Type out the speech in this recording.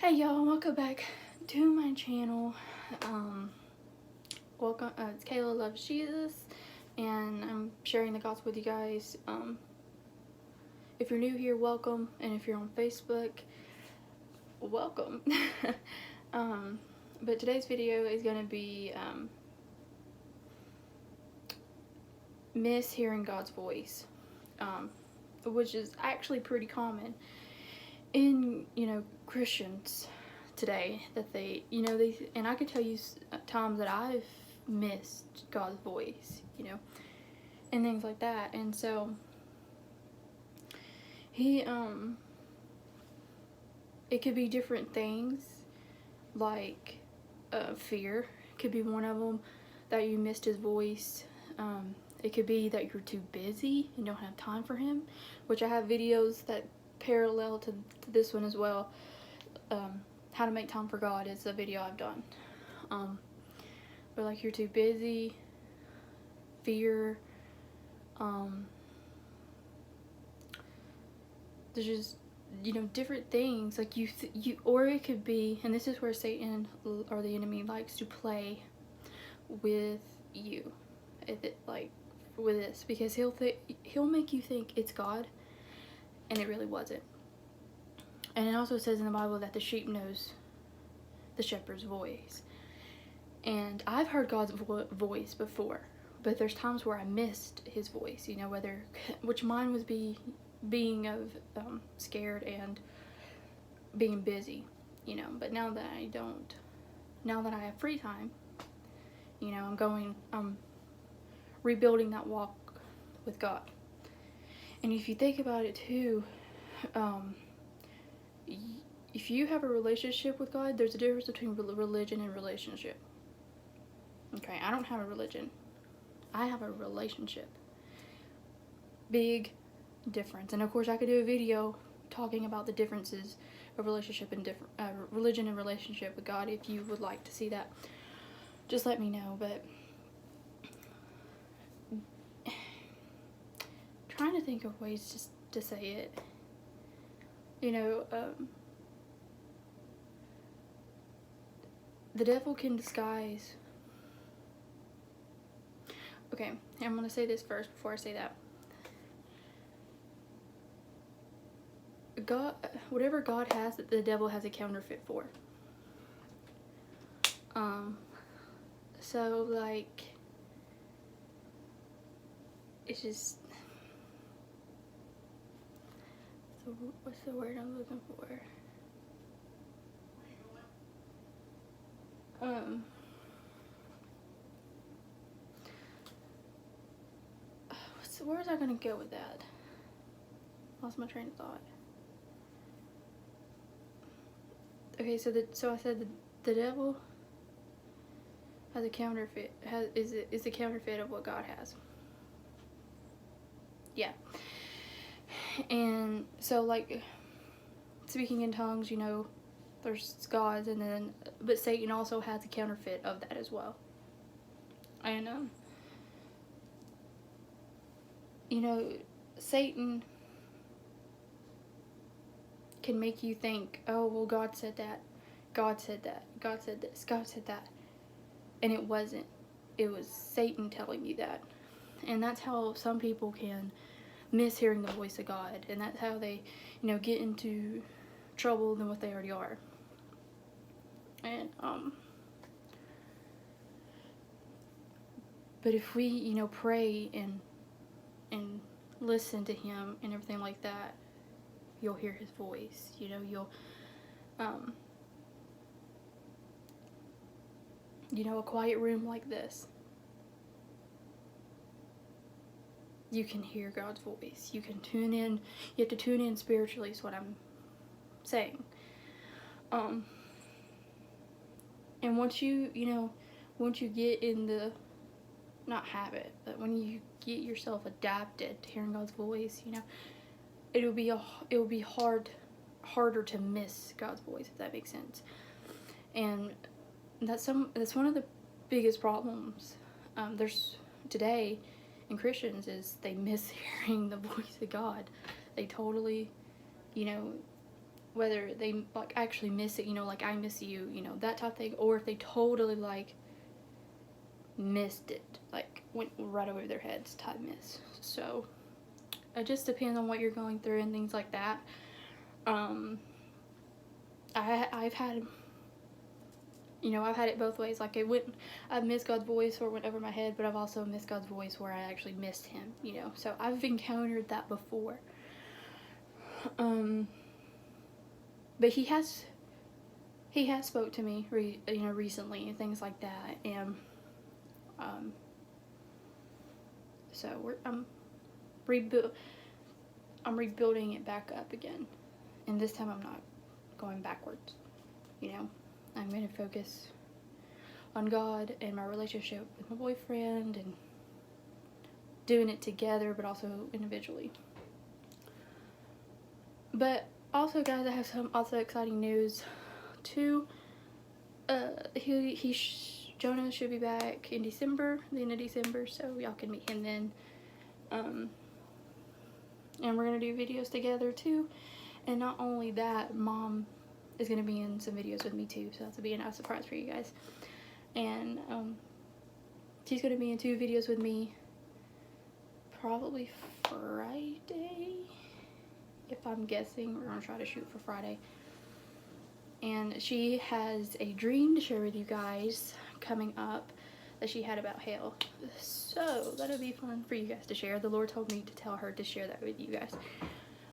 Hey y'all, welcome back to my channel. Welcome. It's Kayla Loves Jesus, and I'm sharing the gospel with you guys. If you're new here, welcome, and if you're on Facebook, welcome. But today's video is going to be mishearing God's voice, which is actually pretty common in Christians today, that they and I can tell you times that I've missed God's voice, and things like that. And so he it could be different things, like fear could be one of them, that you missed his voice. It could be that you're too busy and don't have time for him, which I have videos that parallel to this one as well. How to make time for God is a video I've done. But like, you're too busy, fear, there's just different things, like you or it could be, and this is where Satan or the enemy likes to play with you, like with this, because he'll make you think it's God and it really wasn't. And it also says in the Bible that the sheep knows the shepherd's voice. And I've heard God's voice before, but there's times where I missed his voice, which mine was being of scared and being busy, but now that I have free time, I'm rebuilding that walk with God. And if you think about it too, if you have a relationship with God, there's a difference between religion and relationship. Okay, I don't have a religion. I have a relationship. Big difference. And of course, I could do a video talking about the differences of relationship and religion and relationship with God. If you would like to see that, just let me know. But trying to think of ways just to say it. The devil can disguise. Okay, I'm going to say this first before I say that. God, whatever God has, that the devil has a counterfeit for. So like, it's just, so what's the word I'm looking for? Where was I gonna go with that? Lost my train of thought. Okay, so I said the devil has a counterfeit. Is the counterfeit of what God has. Yeah. And so, like, speaking in tongues, there's gods, but Satan also has a counterfeit of that as well. And Satan can make you think, oh, well, God said that, God said that, God said this, God said that, and it wasn't. It was Satan telling you that. And that's how some people can miss hearing the voice of God, and that's how they, get into trouble than what they already are. And but if we, pray and listen to him and everything like that, you'll hear his voice. You'll a quiet room like this, you can hear God's voice. You can tune in. You have to tune in spiritually, is what I'm saying. And once you get in the, not habit, but when you get yourself adapted to hearing God's voice, it will be harder to miss God's voice, if that makes sense. And that's one of the biggest problems there's today in Christians, is they miss hearing the voice of God. They totally, whether they like actually miss it, you know, like I miss you, you know, that type of thing, or if they totally like missed it, like went right over their heads type miss. So it just depends on what you're going through and things like that. I've had, you know, I've had it both ways. Like I've missed God's voice or went over my head, but I've also missed God's voice where I actually missed him, you know. So I've encountered that before. But he has spoke to me, you know, recently and things like that. And so I'm rebuilding it back up again, and this time I'm not going backwards, you know. I'm going to focus on God and my relationship with my boyfriend and doing it together, but also individually. But also, guys, I have some also exciting news too. Jonah should be back in December, the end of December, so y'all can meet him then. And we're gonna do videos together too. And not only that, Mom is gonna be in some videos with me too, so that's gonna be a nice surprise for you guys. And she's gonna be in 2 videos with me, probably Friday, if I'm guessing. We're gonna try to shoot for Friday. And she has a dream to share with you guys coming up that she had about hell. So that'll be fun for you guys to share. The Lord told me to tell her to share that with you guys.